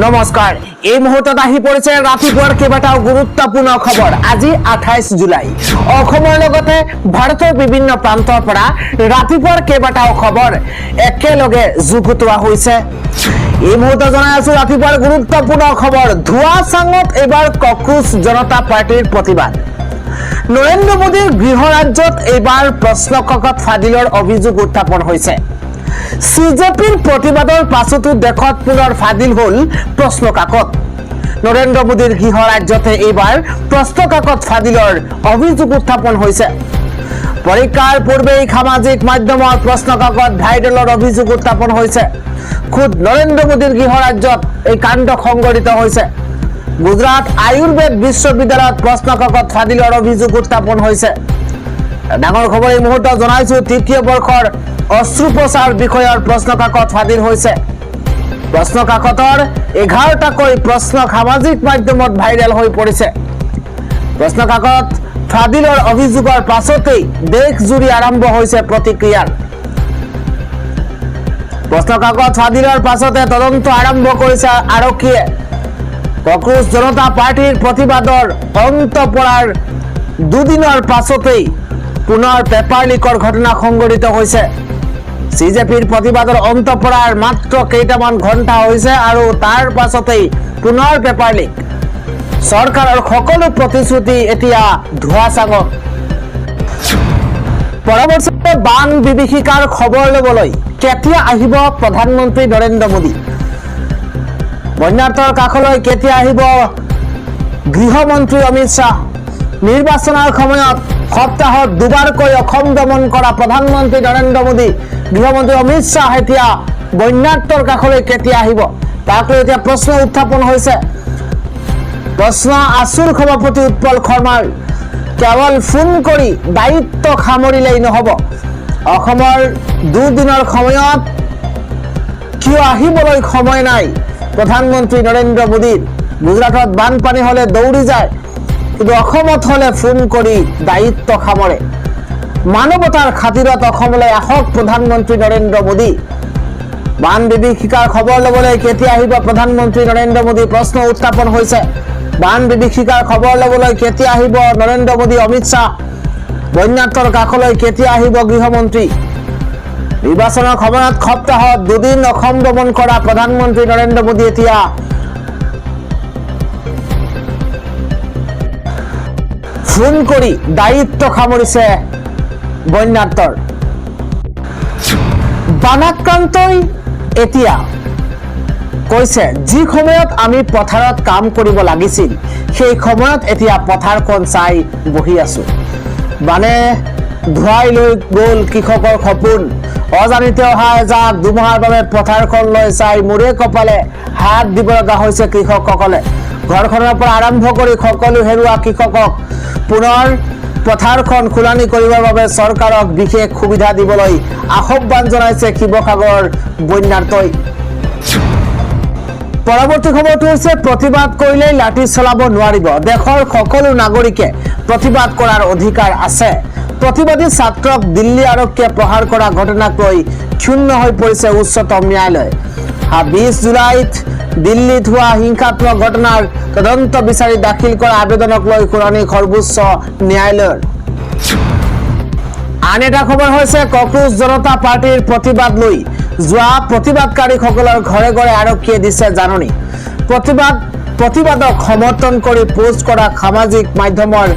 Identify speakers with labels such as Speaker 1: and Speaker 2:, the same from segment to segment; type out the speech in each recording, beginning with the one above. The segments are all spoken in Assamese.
Speaker 1: নমস্কাৰ এই মুহূৰ্তত আহি পৰিছে ৰাতিপুৱাৰ কেইবাটাও গুৰুত্বপূৰ্ণ খবৰ। আজি 28 জুলাই অসমৰ লগতে ভাৰতৰ বিভিন্ন প্ৰান্তৰ পৰা ৰাতিপুৱাৰ কেইবাটাও খবৰ একেলগে যুগুতোৱা হৈছে। এই মুহূৰ্তত জনাই আছো ৰাতিপুৱাৰ গুৰুত্বপূৰ্ণ খবৰ। ধোৱাচাঙত এইবাৰ কক্ৰোচ জনতা পাৰ্টিৰ প্ৰতিবাদ। নৰেন্দ্ৰ মোদীৰ গৃহ ৰাজ্যত এইবাৰ প্ৰশ্নকাকত ফাদিলৰ অভিযোগ উত্থাপন হৈছে। সিজেপিৰ প্ৰতিবাদৰ পাছতো দেশত পুনৰ ফাদিল হল প্ৰশ্নকাকত। নৰেন্দ্ৰ মোদীৰ গৃহ ৰাজ্যতে এইবাৰ প্ৰশ্নকাকত ফাদিলৰ অভিযোগ উত্থাপন হৈছে। পৰীক্ষাৰ পূৰ্বেই সামাজিক মাধ্যমত প্ৰশ্নকাকত ভাইৰেলৰ অভিযোগ উত্থাপন হৈছে। খুদ নৰেন্দ্ৰ মোদীৰ গৃহ ৰাজ্যত এই কাণ্ড সংঘটিত হৈছে। গুজৰাট আয়ুৰ্বেদ বিশ্ববিদ্যালয়ত প্ৰশ্নকাকত ফাদিলৰ অভিযোগ উত্থাপন হৈছে। ডাঙৰ খবৰ এই মুহূৰ্তত জনাইছো তৃতীয় বৰ্ষৰ অস্ত্ৰোপচাৰ বিষয়ৰ প্ৰশ্নকাকত ফাদিল হৈছে। প্ৰশ্নকাকতৰ 11টাকৈ প্ৰশ্ন সামাজিক মাধ্যমত ভাইৰেল হৈ পৰিছে। প্ৰশ্নকাকত ফাদিলৰ অভিযোগৰ পাছতেই দেশজুৰি আৰম্ভ হৈছে প্ৰতিক্ৰিয়াৰ। প্ৰশ্নকাকত ফাদিলৰ পাছতে তদন্ত আৰম্ভ কৰিছে আৰক্ষীয়ে। কক্ৰোচ জনতা পাৰ্টিৰ প্ৰতিবাদৰ অন্ত পৰাৰ দুদিনৰ পাছতেই পুনৰ পেপাৰ লিকৰ ঘটনা সংঘটিত হৈছে। সিজেপিৰ প্ৰতিবাদৰ অন্ত পৰাৰ মাত্ৰ কেইটামান ঘণ্টা হৈছে আৰু তাৰ পাছতেই পুনৰ পেপাৰ লিক। চৰকাৰৰ সকলো প্ৰতিশ্ৰুতি এতিয়া ধোৱাচাঙত। পৰৱৰ্তীতে বান বিভীষিকাৰ খবৰ ল'বলৈ কেতিয়া আহিব প্ৰধানমন্ত্ৰী নৰেন্দ্ৰ মোদী? বন্যাৰ্তৰ কাষলৈ কেতিয়া আহিব গৃহমন্ত্ৰী অমিত শ্বাহ? নিৰ্বাচনৰ সময়ত সপ্তাহত দুবাৰকৈ অসম ভ্ৰমণ কৰা প্ৰধানমন্ত্ৰী নৰেন্দ্ৰ মোদী, গৃহমন্ত্ৰী অমিত শ্বাহ এতিয়া বন্যাৰ্তৰ কাষলৈ কেতিয়া আহিব তাক লৈ এতিয়া প্ৰশ্ন উত্থাপন হৈছে। প্ৰশ্ন আছুৰ সভাপতি উৎপল শৰ্মাৰ কেৱল ফোন কৰি দায়িত্ব সামৰিলেই নহ'ব। অসমৰ দুদিনৰ সময়ত কিয় আহিবলৈ সময় নাই প্ৰধানমন্ত্ৰী নৰেন্দ্ৰ মোদীৰ? গুজৰাটত বানপানী হলে দৌৰি যায়, কিন্তু অসমত হলে ফোন কৰি দায়িত্ব সামৰে। মানৱতাৰ খাতিৰত অসমলৈ আহক প্ৰধানমন্ত্ৰী নৰেন্দ্ৰ মোদী। বান বিভীষিকাৰ খবৰ ল'বলৈ কেতিয়া আহিব প্ৰধানমন্ত্ৰী নৰেন্দ্ৰ মোদী? প্ৰশ্ন উত্থাপন হৈছে। বান বিভীষিকাৰ খবৰ ল'বলৈ কেতিয়া আহিব নৰেন্দ্ৰ মোদী অমিত শ্বাহ? বন্যাৰ্তৰ কাষলৈ কেতিয়া আহিব গৃহমন্ত্ৰী? নিৰ্বাচনৰ সময়ত সপ্তাহত দুদিন অসম ভ্ৰমণ কৰা প্ৰধানমন্ত্ৰী নৰেন্দ্ৰ মোদী এতিয়া ফোন কৰি দায়িত্ব সামৰিছে বন্যাৰ্তৰ। বানাক্ৰান্তই এতিয়া কৈছে যি সময়ত আমি পথাৰত কাম কৰিব লাগিছিল সেই সময়ত এতিয়া পথাৰখন চাই বহি আছো। বানে ধুৱাই লৈ গ'ল কৃষকৰ সপোন। অজানিতে অহা এজাক দুমাহৰ বাবে পথাৰখন লৈ চাই মূৰে কপালে হাত দিব লগা হৈছে কৃষকসকলে। ঘৰখনৰ পৰা আৰম্ভ কৰি সকলো হেৰুৱা কৃষকক পুনৰ পথাৰখন খোলানি কৰিবৰ বাবে চৰকাৰক বিশেষ সুবিধা দিবলৈ আহ্বান জনাইছে শিৱসাগৰৰ বন্যাৰ্তই। পৰৱৰ্তী খবৰটো হৈছে প্ৰতিবাদ কৰিলেই লাঠি চলাব নোৱাৰিব। দেশৰ সকলো নাগৰিকে প্ৰতিবাদ কৰাৰ অধিকাৰ আছে। প্ৰতিবাদী ছাত্ৰক দিল্লী আৰক্ষীয়ে প্ৰহাৰ কৰা ঘটনাক লৈ ক্ষুণ্ণ হৈ পৰিছে উচ্চতম ন্যায়ালয়। 20 জুলাইত দিল্লীত হোৱা হিংসাত্মক ঘটনাৰ তদন্ত বিচাৰি দাখিল কৰা আবেদনক লৈ শুনানি সৰ্বোচ্চ ন্যায়ালয়ৰ। আন এটা খবৰ হৈছে কক্ৰোচ জনতা পাৰ্টিৰ প্ৰতিবাদ লৈ যোৱা প্ৰতিবাদকাৰীসকলৰ ঘৰে ঘৰে আৰক্ষীয়ে দিছে জাননী। প্ৰতিবাদক সমৰ্থন কৰি পোষ্ট কৰা সামাজিক মাধ্যমৰ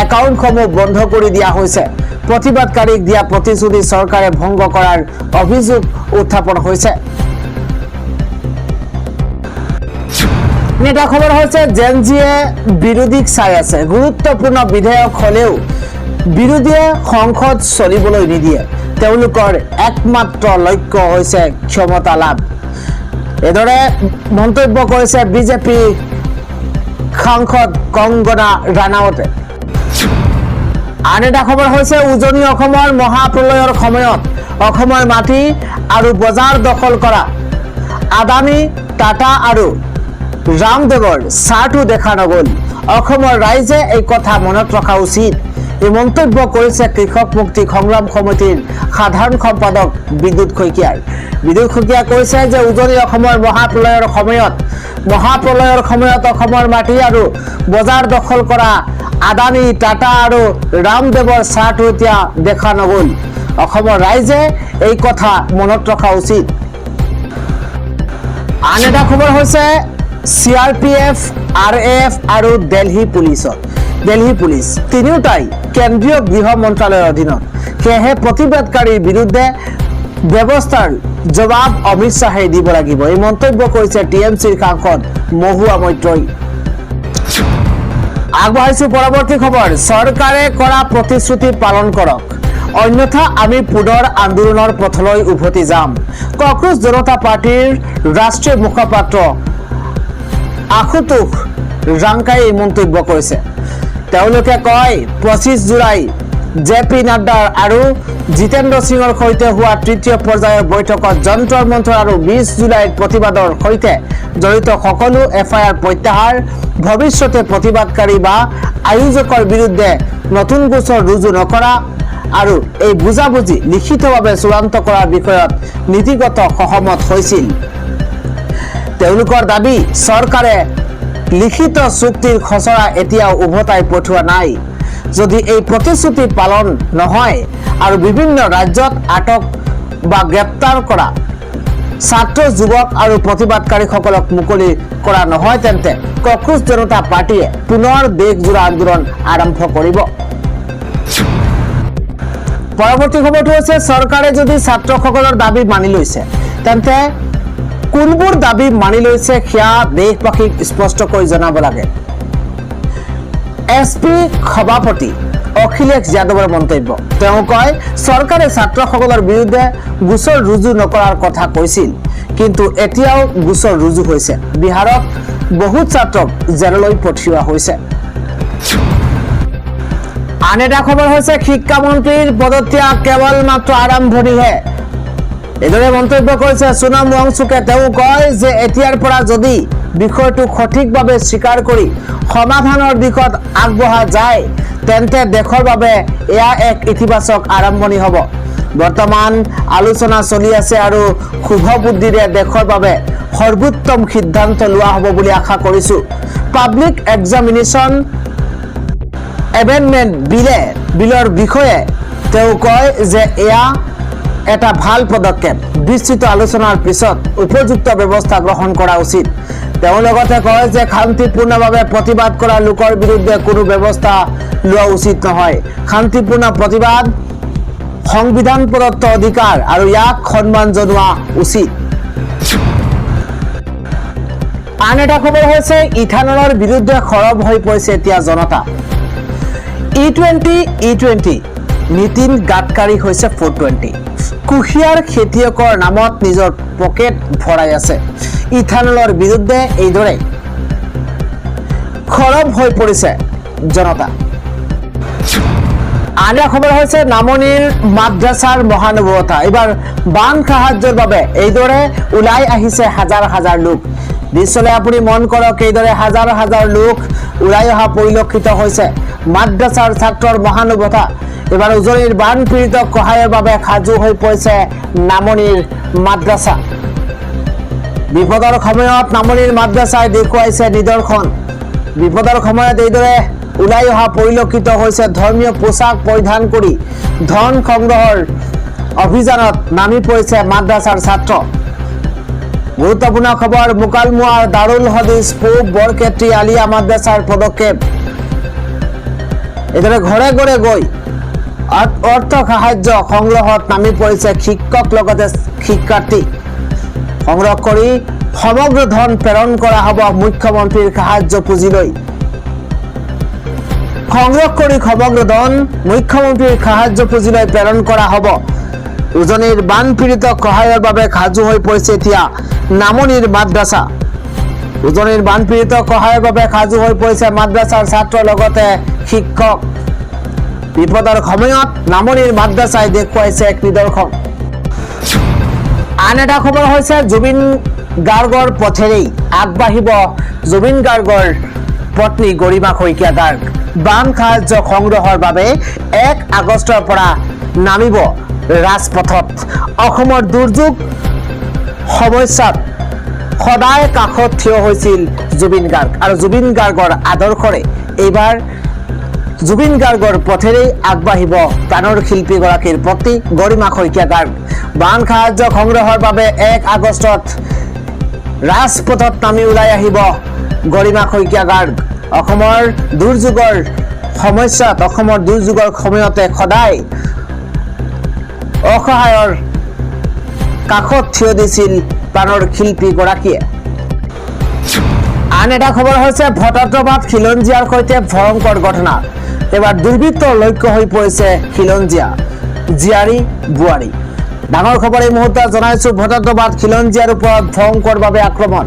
Speaker 1: একাউণ্টসমূহ বন্ধ কৰি দিয়া হৈছে। প্ৰতিবাদকাৰীক দিয়া প্ৰতিশ্ৰুতি চৰকাৰে ভংগ কৰাৰ অভিযোগ উত্থাপন হৈছে। এটা খবৰ হৈছে জেনজিয়ে বিৰোধীক চাই আছে। গুৰুত্বপূৰ্ণ বিধেয়ক হলেও বিৰোধীয়ে সংসদ চলিবলৈ নিদিয়ে। তেওঁলোকৰ একমাত্ৰ লক্ষ্য হৈছে ক্ষমতা লাভ। এইদৰে মন্তব্য কৰিছে বিজেপি সাংসদ কংগনা ৰাণাৱতে। আন এটা খবৰ হৈছে উজনি অসমৰ মহাপ্ৰলয়ৰ সময়ত অসমৰ মাটি আৰু বজাৰ দখল কৰা আদানী, টাটা আৰু ৰামদেৱৰ চাহটো দেখা নগ'ল। অসমৰ ৰাইজে এই কথা মনত ৰখা উচিত। এই মন্তব্য কৰিছে কৃষক মুক্তি সংগ্ৰাম সমিতিৰ সাধাৰণ সম্পাদক বিদ্যুৎ শইকীয়াই। বিদ্যুৎ শইকীয়াই কৈছে যে উজনি অসমৰ মহাপ্ৰলয়ৰ সময়ত অসমৰ মাটি আৰু বজাৰ দখল কৰা আদানী, টাটা আৰু ৰামদেৱৰ চাহটো এতিয়া দেখা নগ'ল। অসমৰ ৰাইজে এই কথা মনত ৰখা উচিত। আন এটা খবৰ হৈছে CRPF, RAF আৰু দিল্লী পুলিচ তিনিওটাই কেন্দ্ৰীয় গৃহ মন্ত্ৰালয়ৰ অধীনত। সেয়েহে প্ৰতিবাদকাৰীৰ বিৰুদ্ধে ব্যৱস্থাৰ জবাব অমিত শ্বাহে দিব লাগিব। এই মন্তব্য কৰিছে TMCৰ সাংসদ মহুৱা মৈত্ৰই। আগবঢ়াইছো পৰৱৰ্তী খবৰ। চৰকাৰে কৰা প্ৰতিশ্ৰুতি পালন কৰক, অন্যথা আমি পুনৰ আন্দোলনৰ পথলৈ উভতি যাম। কক্ৰোচ জনতা পাৰ্টিৰ ৰাষ্ট্ৰীয় মুখপাত্ৰ আশুতোষ ৰাংকাই এই মন্তব্য কৰিছে। তেওঁলোকে কয় 25 জুলাই JP নাড্ডা আৰু জিতেন্দ্ৰ সিঙৰ সৈতে হোৱা তৃতীয় পৰ্যায়ৰ বৈঠকত যন্তৰ মন্তৰ আৰু 20 জুলাইত প্ৰতিবাদৰ সৈতে জড়িত সকলো FIR প্ৰত্যাহাৰ, ভৱিষ্যতে প্ৰতিবাদকাৰী বা আয়োজকৰ বিৰুদ্ধে নতুন গোচৰ ৰুজু নকৰা আৰু এই বুজাবুজি লিখিতভাৱে চূড়ান্ত কৰাৰ বিষয়ত নীতিগত সহমত হৈছিল। তেওঁলোকৰ দাবী, চৰকাৰে লিখিত চুক্তিৰ খচৰা এতিয়াও উভতাই পঠোৱা নাই। যদি এই প্ৰতিশ্ৰুতি পালন নহয় আৰু বিভিন্ন ৰাজ্যত আটক বা গ্ৰেপ্তাৰ কৰা ছাত্ৰ, যুৱক আৰু প্ৰতিবাদকাৰীসকলক মুকলি কৰা নহয়, তেন্তে কক্ৰোচ জনতা পাৰ্টিয়ে পুনৰ দেশজোৰা আন্দোলন আৰম্ভ কৰিব। পৰৱৰ্তী খবৰটো হৈছে চৰকাৰে যদি ছাত্ৰসকলৰ দাবী মানি লৈছে, তেন্তে কোনবোৰ দাবী মানি লৈছে সেয়া দেশবাসীক স্পষ্টকৈ জনাব লাগে। SP সভাপতি অখিলেশ যাদৱৰ মন্তব্য। তেওঁ কয়, চৰকাৰে ছাত্ৰসকলৰ বিৰুদ্ধে গোচৰ ৰুজু নকৰাৰ কথা কৈছিল, কিন্তু এতিয়াও গোচৰ ৰুজু হৈছে। বিহাৰত বহুত ছাত্ৰক জেললৈ পঠিওৱা হৈছে। আন এটা খবৰ হৈছে শিক্ষামন্ত্ৰীৰ পদত্যাগ কেৱল মাত্ৰ আৰম্ভণিহে। এইদৰে মন্তব্য কৰিছে সোণম ৱাংচুকে। তেওঁ কয় যে এতিয়াৰ পৰা যদি বিষয়টো সঠিকভাৱে স্বীকাৰ কৰি সমাধানৰ দিশত আগবঢ়া যায়, তেন্তে দেশৰ বাবে এয়া এক ইতিবাচক আৰম্ভণি হ'ব। বৰ্তমান আলোচনা চলি আছে আৰু শুভ বুদ্ধিৰে দেশৰ বাবে সৰ্বোত্তম সিদ্ধান্ত লোৱা হ'ব বুলি আশা কৰিছোঁ। পাব্লিক এক্সামিনেশ্যন এমেণ্ডমেণ্ট বিলৰ বিষয়ে তেওঁ কয় যে এয়া এটা ভাল পদক্ষেপ। বিস্তৃত আলোচনাৰ পিছত উপযুক্ত ব্যৱস্থা গ্ৰহণ কৰা উচিত। তেওঁ লগতে কয় যে শান্তিপূৰ্ণভাৱে প্ৰতিবাদ কৰা লোকৰ বিৰুদ্ধে কোনো ব্যৱস্থা লোৱা উচিত নহয়। শান্তিপূৰ্ণ প্ৰতিবাদ সংবিধান প্ৰদত্ত অধিকাৰ আৰু ইয়াক সন্মান জনোৱা উচিত। আন এটা খবৰ হৈছে ইথানলৰ বিৰুদ্ধে সৰব হৈ পৰিছে এতিয়া জনতা। E20 নীতিন গাডকাৰী হৈছে 420। কুঁহিয়াৰ খেতিয়কৰ নামত নিজৰ পকেট ভৰাই আছে। ইথানলৰ বিৰুদ্ধে এইদৰে সৰব হৈ পৰিছে জনতা। আন এটা খবৰ হৈছে নামনিৰ মাদ্ৰাছাৰ মহানুভৱতা। এইবাৰ বান সাহায্যৰ বাবে এইদৰে ওলাই আহিছে হাজাৰ হাজাৰ লোক। দৃশ্যলৈ আপুনি মন কৰক, এইদৰে হাজাৰ হাজাৰ লোক ওলাই অহা পৰিলক্ষিত হৈছে। মাদ্ৰাছাৰ ছাত্ৰৰ মহানুভৱতা। এবাৰ উজনিৰ বান পীড়িতক সহায়ৰ বাবে সাজু হৈ পৰিছে নামনিৰ মাদ্ৰাছা। বিপদৰ সময়ত নামনিৰ মাদ্ৰাছাই দেখুৱাইছে নিদৰ্শন। বিপদৰ সময়ত এইদৰে ওলাই অহা পৰিলক্ষিত হৈছে। ধৰ্মীয় পোছাক পৰিধান কৰি ধন সংগ্ৰহৰ অভিযানত নামি পৰিছে মাদ্ৰাছাৰ ছাত্ৰ। গুৰুত্বপূৰ্ণ খবৰ, মুকালমুৱাৰ দাৰুল হদিছ পূব বৰক্ষেত্ৰী আলিয়া মাদ্ৰাছাৰ পদক্ষেপ। এইদৰে ঘৰে ঘৰে গৈ অৰ্থ সাহায্য সংগ্ৰহত নামি পৰিছে শিক্ষক লগতে শিক্ষাৰ্থী। সংগ্ৰহ কৰি সমগ্ৰ ধন প্ৰেৰণ কৰা হ'ব মুখ্যমন্ত্ৰীৰ সাহায্য পুঁজিলৈ। সংগ্ৰহ কৰি সমগ্ৰ ধন মুখ্যমন্ত্ৰীৰ সাহায্য পুঁজিলৈ প্ৰেৰণ কৰা হ'ব। উজনিৰ বান পীড়িতক সহায়ৰ বাবে সাজু হৈ পৰিছে এতিয়া নামনিৰ মাদ্ৰাছা। উজনিৰ বান পীড়িতক সহায়ৰ বাবে সাজু হৈ পৰিছে মাদ্ৰাছাৰ ছাত্ৰ লগতে শিক্ষক। বিপদৰ সময়ত নামনিৰ মাদ্ৰাছাই দেখুৱাইছে এক নিদৰ্শন। আন এটা খবৰ হৈছে জুবিন গাৰ্গৰ পথেৰেই আগবাঢ়িব জুবিন গাৰ্গৰ পত্নী গৰিমা শইকীয়া গাৰ্গ। বান সাহায্য সংগ্ৰহৰ বাবে 1 আগষ্টৰ পৰা নামিব ৰাজপথত। অসমৰ দুৰ্যোগ সমস্যাত সদায় কাষত থিয় হৈছিল জুবিন গাৰ্গ আৰু জুবিন গাৰ্গৰ আদৰ্শৰে এইবাৰ জুবিন গাৰ্গৰ পথেৰেই আগবাঢ়িব প্ৰাণৰ শিল্পীগৰাকীৰ পত্নী গৰিমা শইকীয়া গাৰ্গ। বান সাহায্য সংগ্ৰহৰ বাবে 1 আগষ্টত ৰাজপথত নামি ওলাই আহিব গৰিমা শইকীয়া গাৰ্গ। অসমৰ দুৰ্যোগৰ সমস্যাত অসমৰ দুৰ্যোগৰ সময়তে সদায় অসহায়ৰ কাষত থিয় দিছিল প্ৰাণৰ শিল্পীগৰাকীয়ে। আন এটা খবৰ হৈছে ভট্টবাদ খিলঞ্জীয়াৰ সৈতে ভয়ংকৰ ঘটনা। এবাৰ দুৰ্বৃত্তৰ লক্ষ্য হৈ পৰিছে খিলঞ্জীয়া জীয়াৰী বোৱাৰী। ডাঙৰ খবৰ এই মুহূৰ্তত জনাইছো ভট্টবাদ খিলঞ্জীয়াৰ ওপৰত ভয়ংকৰভাৱে আক্ৰমণ।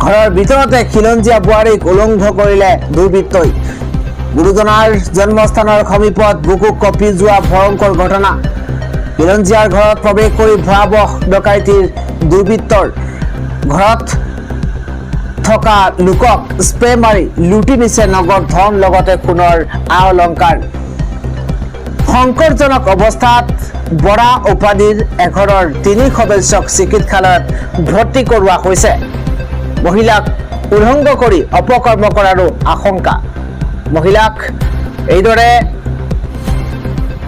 Speaker 1: ঘৰৰ ভিতৰতে খিলঞ্জীয়া বোৱাৰীক উলংঘ কৰিলে দুৰ্বৃত্তই। গুৰুজনাৰ জন্মস্থানৰ সমীপত বুকু কঁপি যোৱা ভয়ংকৰ ঘটনা। খিলঞ্জীয়াৰ ঘৰত প্ৰৱেশ কৰি ভয়াৱহ ডকাইতিৰ দুৰ্বৃত্তৰ ঘৰত থকা লোকক স্প্ৰে মাৰি লুটি নিছে নগদ ধন লগতে সোণৰ আ অলংকাৰ। সংকটজনক অৱস্থাত বৰা উপাধিৰ এঘৰৰ 3 সদস্যক চিকিৎসালয়ত ভৰ্তি কৰোৱা হৈছে। মহিলাক উলংঘ কৰি অপকৰ্ম কৰাৰো আশংকা। মহিলাক এইদৰে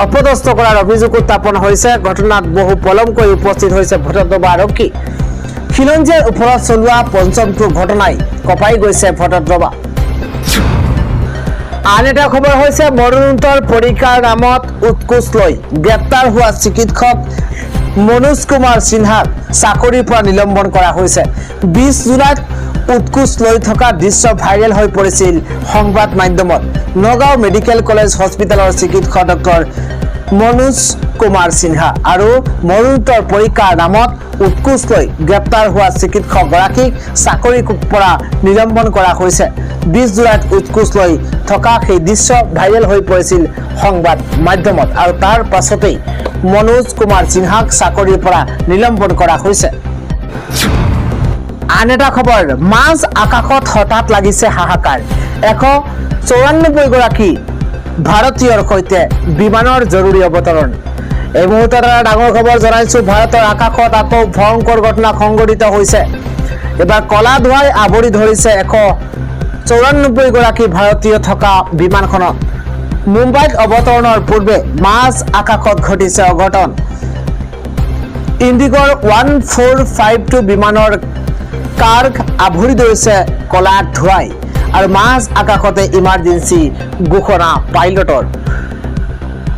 Speaker 1: অপদস্থ কৰাৰ অভিযোগ উত্থাপন হৈছে। ঘটনাত বহু পলমকৈ উপস্থিত হৈছে ভট্টবাদ আৰক্ষী। খিলঞ্জীয়াৰ ওপৰত চলোৱা পঞ্চমটো ঘটনাই কঁপাই গৈছে ভট্টবাদ। আন এটা খবৰ হৈছে মৰণোত্তৰ পৰীক্ষাৰ নামত উৎকোচ লৈ গ্ৰেপ্তাৰ হোৱা চিকিৎসক মনোজ কুমাৰ সিনহাক চাকৰিৰ পৰা নিলম্বন কৰা হৈছে। 20 জুলাইত উৎকোচ লৈ থকা দৃশ্য ভাইৰেল হৈ পৰিছিল সংবাদ মাধ্যমত। নগাঁও মেডিকেল কলেজ হস্পিটেলৰ চিকিৎসক ডক্টৰ মনোজ কুমাৰ সিনহা আৰু মৰণোত্তৰ পৰীক্ষাৰ নামত উৎকোচ লৈ গ্ৰেপ্তাৰ হোৱা চিকিৎসকগৰাকীক চাকৰিৰ পৰা নিলম্বন কৰা হৈছে। 20 জুলাইত উৎকোচ লৈ থকা সেই দৃশ্য ভাইৰেল হৈ পৰিছিল সংবাদ মাধ্যমত আৰু তাৰ পাছতেই মনোজ কুমাৰ সিনহাক চাকৰিৰ পৰা নিলম্বন কৰা হৈছে। আন এটা খবৰ মাজ আকাশত হঠাৎ লাগিছে হাহাকাৰ। 194 গৰাকী ভাৰতীয়ৰ সৈতে বিমানৰ জৰুৰী অৱতৰণ। এই মুহূৰ্তত ডাঙৰ খবৰ জনাইছো ভাৰতৰ আকাশত আকৌ ভয়ংকৰ ঘটনা সংঘটিত হৈছে। এবাৰ কলা ধোঁৱাই আৱৰি ধৰিছে 194 গৰাকী ভাৰতীয় থকা বিমানখনত। মুম্বাইত অৱতৰণৰ পূৰ্বে মাজ আকাশত ঘটিছে অঘটন। ইণ্ডিগৰ 1452 বিমানৰ কাৰ্গ আৱৰি ধৰিছে কলা ধোঁৱাই আৰু মাজ আকাশতে ইমাৰ্জেঞ্চি ঘোষণা পাইলটৰ।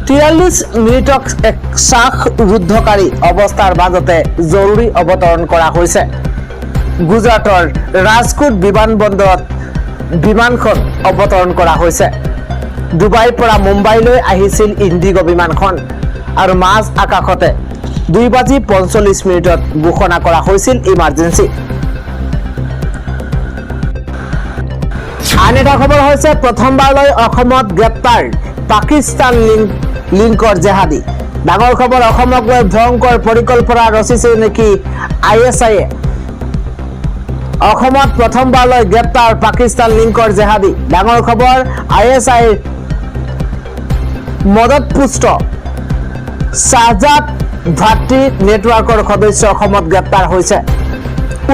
Speaker 1: 43 মিনিটক এক শ্বাসৰুদ্ধকাৰী অৱস্থাৰ মাজতে জৰুৰী অৱতৰণ কৰা হৈছে। গুজৰাটৰ ৰাজকোট বিমানবন্দৰত বিমানখন অৱতৰণ কৰা হৈছে। ডুবাইৰ পৰা মুম্বাইলৈ আহিছিল ইণ্ডিগো বিমানখন আৰু মাজ আকাশতে 2:45 ঘোষণা কৰা হৈছিল ইমাৰ্জেঞ্চি। আন এটা খবৰ হৈছে প্ৰথমবাৰলৈ অসমত গ্ৰেপ্তাৰ পাকিস্তান লিংকৰ জেহাদী। ডাঙৰ খবৰ অসমক লৈ ভয়ংকৰ পৰিকল্পনা ৰচিছে নেকি ISIয়ে। অসমত প্ৰথমবাৰলৈ গ্ৰেপ্তাৰ পাকিস্তান লিংকৰ জেহাদী। ডাঙৰ খবৰ ISIৰ মদতপুষ্ট শাহজাদ ভাতৃ নেটৱৰ্কৰ সদস্য অসমত গ্ৰেপ্তাৰ হৈছে।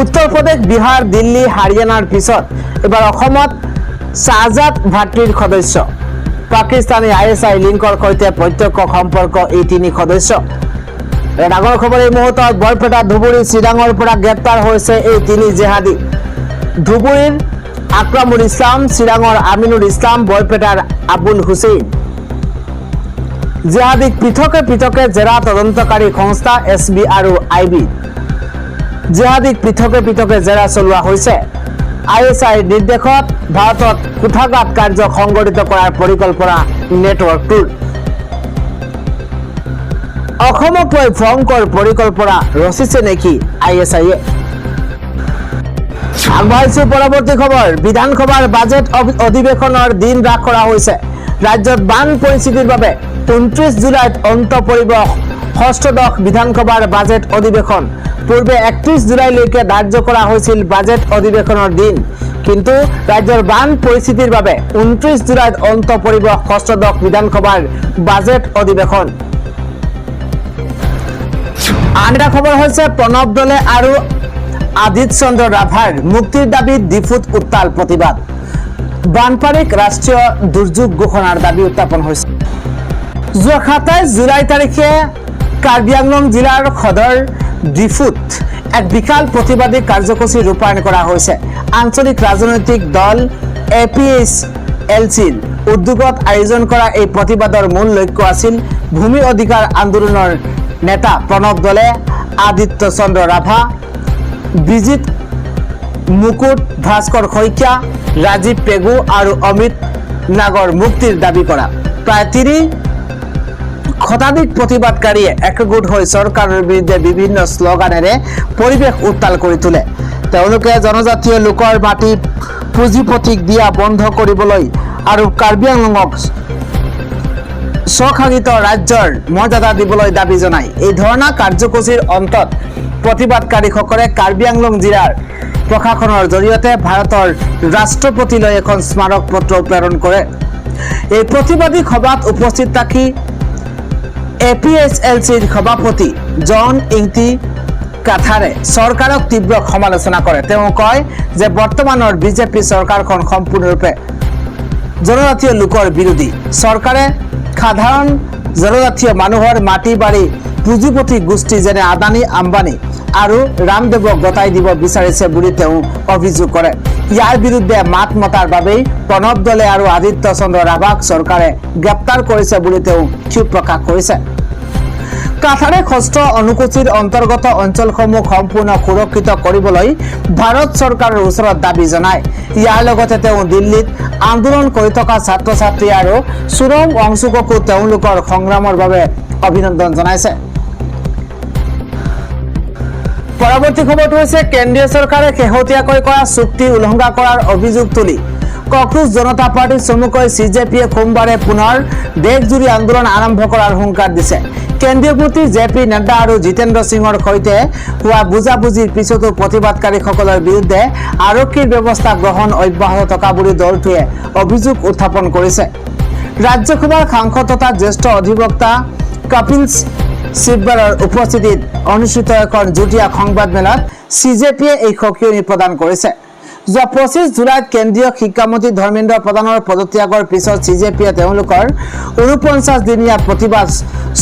Speaker 1: উত্তৰ প্ৰদেশ বিহাৰ দিল্লী হাৰিয়ানাৰ পিছত এবাৰ অসমত শাহজাদ ভাতৃৰ সদস্য পাকিস্তানী ISI লিংকৰ সৈতে প্ৰত্যক্ষ সম্পৰ্ক এই 3 সদস্য। ডাঙৰ খবৰ এই মুহূৰ্তত বৰপেটা ধুবুৰী চিৰাঙৰ পৰা গ্ৰেপ্তাৰ হৈছে এই 3 জেহাদী। ধুবুৰীৰ আকৰামুল ইছলাম, চিৰাঙৰ আমিনুল ইছলাম, বৰপেটাৰ আবুল হুছেইন। জেহাদীক পৃথকে পৃথকে জেৰা তদন্তকাৰী সংস্থা SB আৰু IB। জেহাদীক পৃথকে পৃথকে জেৰা চলোৱা হৈছে। ISIৰ নিৰ্দেশত ভাৰতত কুঠাঘাত কাৰ্য সংঘটিত কৰাৰ পৰিকল্পনা নেটৱৰ্কটোৰ। অসমক লৈ ভয়ংকৰ পৰিকল্পনা ৰচিছে নেকি ISIয়ে। আগবাঢ়িছো পৰৱৰ্তী খবৰ। বিধানসভাৰ বাজেট অধিৱেশনৰ দিন হ্ৰাস কৰা হৈছে। ৰাজ্যত বান পৰিস্থিতিৰ বাবে 29 জুলাইত অন্ত পৰিব ষষ্ঠদশ বিধানসভাৰ বাজেট অধিৱেশন। পূৰ্বে 31 জুলাইলৈকে ধাৰ্য কৰা হৈছিল বাজেট অধিৱেশনৰ দিন। কিন্তু ৰাজ্যৰ বান পৰিস্থিতিৰ বাবে 29 জুলাইত অন্ত পৰিব ষষ্ঠদশ বিধানসভাৰ বাজেট অধিৱেশন। আন এটা খবৰ হৈছে প্ৰণৱ দলে আৰু আদিত্য চন্দ্ৰ ৰাভাৰ মুক্তিৰ দাবীত ডিফুত উত্তাল প্ৰতিবাদ। বানপানীক ৰাষ্ট্ৰীয় দুৰ্যোগ ঘোষণাৰ দাবী উত্থাপন হৈছে। যোৱা 27 জুলাই তাৰিখে কাৰ্বি আংলং জিলাৰ সদৰ ডিফুত এক বিশাল প্ৰতিবাদী কাৰ্যসূচী ৰূপায়ণ কৰা হৈছে। আঞ্চলিক ৰাজনৈতিক দল APSLCৰ উদ্যোগত আয়োজন কৰা এই প্ৰতিবাদৰ মূল লক্ষ্য আছিল ভূমি অধিকাৰ আন্দোলনৰ নেতা প্ৰণৱ দলে আদিত্য চন্দ্ৰ ৰাভা, বিজিত মুকুট, ভাস্কৰ শইকীয়া, ৰাজীৱ পেগু আৰু অমিত নাগৰ মুক্তিৰ দাবী কৰা। প্ৰায় 30 শতাধিক প্ৰতিবাদকাৰীয়ে একগোট হৈ চৰকাৰৰ বিৰুদ্ধে বিভিন্ন শ্লোগানেৰে পৰিৱেশ উত্তাল কৰি তোলে। তেওঁলোকে জনজাতীয় লোকৰ মাটি পুঁজিপতিক দিয়া বন্ধ কৰিবলৈ আৰু কাৰ্বি আংলঙক স্বশাসিত ৰাজ্যৰ মৰ্যাদা দিবলৈ দাবী জনায়। এই ধৰ্ণা কাৰ্যসূচীৰ অন্তত প্ৰতিবাদকাৰীসকলে কাৰ্বি আংলং জিলাৰ প্ৰশাসনৰ জৰিয়তে ভাৰতৰ ৰাষ্ট্ৰপতিলৈ এখন স্মাৰক পত্ৰ প্ৰেৰণ কৰে। এই প্ৰতিবাদী সভাত উপস্থিত থাকি APSLCৰ সভাপতি জন ইংতি কাথাৰে চৰকাৰক তীব্ৰ সমালোচনা কৰে। তেওঁ কয় যে বৰ্তমানৰ বিজেপি চৰকাৰখন সম্পূৰ্ণৰূপে জনজাতীয় লোকৰ বিৰোধী। চৰকাৰে সাধাৰণ জনজাতীয় মানুহৰ মাটি বাৰী পুঁজিপতি গোষ্ঠী যেনে আদানী, আম্বানী আৰু ৰামদেৱক গতাই দিব বিচাৰিছে বুলি তেওঁ অভিযোগ কৰে। ইয়াৰ বিৰুদ্ধে মাত মতাৰ বাবেই প্ৰণৱ দলে আৰু আদিত্য চন্দ্ৰ ৰাভাক চৰকাৰে গ্ৰেপ্তাৰ কৰিছে বুলি তেওঁ ক্ষোভ প্ৰকাশ কৰিছে। কাথাৰে ষষ্ঠ অনুসূচীৰ অন্তৰ্গত অঞ্চলসমূহ সম্পূৰ্ণ সুৰক্ষিত কৰিবলৈ ভাৰত চৰকাৰৰ ওচৰত দাবী জনায়। ইয়াৰ লগতে তেওঁ দিল্লীত আন্দোলন কৰি থকা ছাত্ৰ ছাত্ৰী আৰু চোৰম অংশকো তেওঁলোকৰ সংগ্ৰামৰ বাবে অভিনন্দন জনাইছে। পৰৱৰ্তী খবৰটো হৈছে কেন্দ্ৰীয় চৰকাৰে শেহতীয়াকৈ কৰা চুক্তি উলংঘা কৰাৰ অভিযোগ তুলি কক্ৰোচ জনতা পাৰ্টি চমুকৈ CJPয়ে সোমবাৰে পুনৰ দেশজুৰি আন্দোলন আৰম্ভ কৰাৰ হুংকাৰ দিছে। কেন্দ্ৰীয় মন্ত্ৰী JP নাড্ডা আৰু জিতেন্দ্ৰ সিঙৰ সৈতে হোৱা বুজাবুজিৰ পিছতো প্ৰতিবাদকাৰীসকলৰ বিৰুদ্ধে আৰক্ষীৰ ব্যৱস্থা গ্ৰহণ অব্যাহত থকা বুলি দলটোৱে অভিযোগ উত্থাপন কৰিছে। ৰাজ্যসভাৰ সাংসদ তথা জ্যেষ্ঠ অধিবক্তা কপিল চিব্বালৰ উপস্থিতিত অনুষ্ঠিত এখন যুটীয়া সংবাদমেলত CJPয়ে এই সকিয়নি প্ৰদান কৰিছে। যোৱা 25 জুলাইত কেন্দ্ৰীয় শিক্ষামন্ত্ৰী ধৰ্মেন্দ্ৰ প্ৰধানৰ পদত্যাগৰ পিছত CJPয়ে তেওঁলোকৰ 49 দিনীয়া প্ৰতিবাদ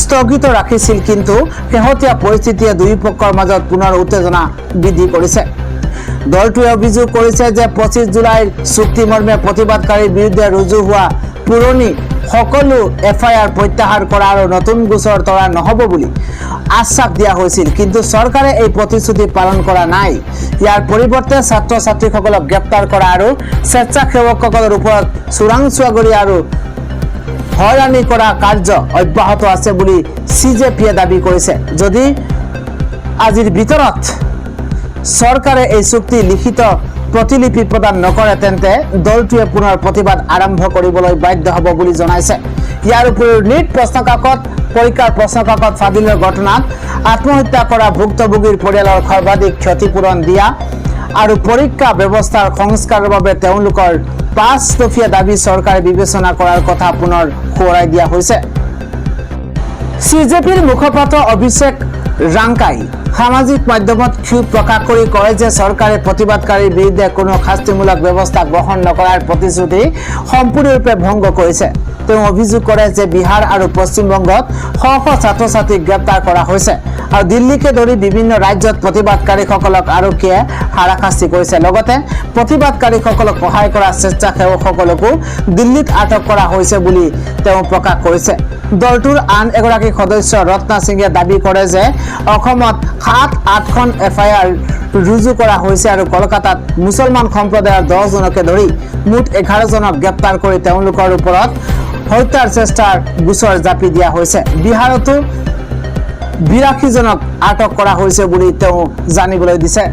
Speaker 1: স্থগিত ৰাখিছিল, কিন্তু শেহতীয়া পৰিস্থিতিয়ে দুয়োপক্ষৰ মাজত পুনৰ উত্তেজনা বৃদ্ধি কৰিছে। দলটোৱে অভিযোগ কৰিছে যে 25 জুলাইৰ চুক্তি মৰ্মে প্ৰতিবাদকাৰীৰ বিৰুদ্ধে ৰুজু হোৱা পুৰণি সকলো FIR প্ৰত্যাহাৰ কৰা আৰু নতুন গোচৰ তৰা নহ'ব বুলি আশ্বাস দিয়া হৈছিল, কিন্তু চৰকাৰে এই প্ৰতিশ্ৰুতি পালন কৰা নাই। ইয়াৰ পৰিৱৰ্তে ছাত্ৰ ছাত্ৰীসকলক গ্ৰেপ্তাৰ কৰা আৰু স্বেচ্ছাসেৱকসকলৰ ওপৰত চোৰাংচোৱাগৰি আৰু হয়ৰাণী কৰা কাৰ্য অব্যাহত আছে বুলি CJPয়ে দাবী কৰিছে। যদি আজিৰ ভিতৰত চৰকাৰে এই চুক্তি লিখিত প্ৰতিলিপি প্ৰদান নকৰে তেন্তে দলটোৱে পুনৰ প্ৰতিবাদ আৰম্ভ কৰিবলৈ বাধ্য হ'ব বুলি জনাইছে। ইয়াৰ উপৰিও নিট প্ৰশ্নকাকত পৰীক্ষাৰ প্ৰশ্নকাকত ফাদিলৰ ঘটনাত আত্মহত্যা কৰা ভুক্তভোগীৰ পৰিয়ালৰ সৰ্বাধিক ক্ষতিপূৰণ দিয়া আৰু পৰীক্ষা ব্যৱস্থাৰ সংস্কাৰৰ বাবে তেওঁলোকৰ 5 দফীয়া দাবী চৰকাৰে বিবেচনা কৰাৰ কথা পুনৰ সোঁৱৰাই দিয়া হৈছে। CJPৰ মুখপাত্ৰ অভিষেক ৰাংকাই সামাজিক মাধ্যমত ক্ষোভ প্ৰকাশ কৰি কয় যে চৰকাৰে প্ৰতিবাদকাৰীৰ বিৰুদ্ধে কোনো শাস্তিমূলক ব্যৱস্থা গ্ৰহণ নকৰাৰ প্ৰতিশ্ৰুতি সম্পূৰ্ণৰূপে ভংগ কৰিছে। তেওঁ অভিযোগ কৰে যে বিহাৰ আৰু পশ্চিমবংগত শ শ ছাত্ৰ ছাত্ৰীক গ্ৰেপ্তাৰ কৰা হৈছে আৰু দিল্লীকে ধৰি বিভিন্ন ৰাজ্যত প্ৰতিবাদকাৰীসকলক আৰক্ষীয়ে হাৰাশাস্তি কৰিছে। লগতে প্ৰতিবাদকাৰীসকলক সহায় কৰা স্বেচ্ছাসেৱকসকলকো দিল্লীত আটক কৰা হৈছে বুলি তেওঁ প্ৰকাশ কৰিছে। দলটোৰ আন এগৰাকী সদস্য ৰত্না সিঙে দাবী কৰে যে অসমত 7-8খন FIR ৰুজু কৰা হৈছে আৰু কলকাতাত মুছলমান সম্প্ৰদায়ৰ 10 জনকে ধৰি মুঠ 11 জনক গ্ৰেপ্তাৰ কৰি তেওঁলোকৰ ওপৰত হত্যাৰ চেষ্টাৰ গোচৰ জাপি দিয়া হৈছে। বিহাৰতো 82 জনক আটক কৰা হৈছে বুলি তেওঁ জানিবলৈ দিছে।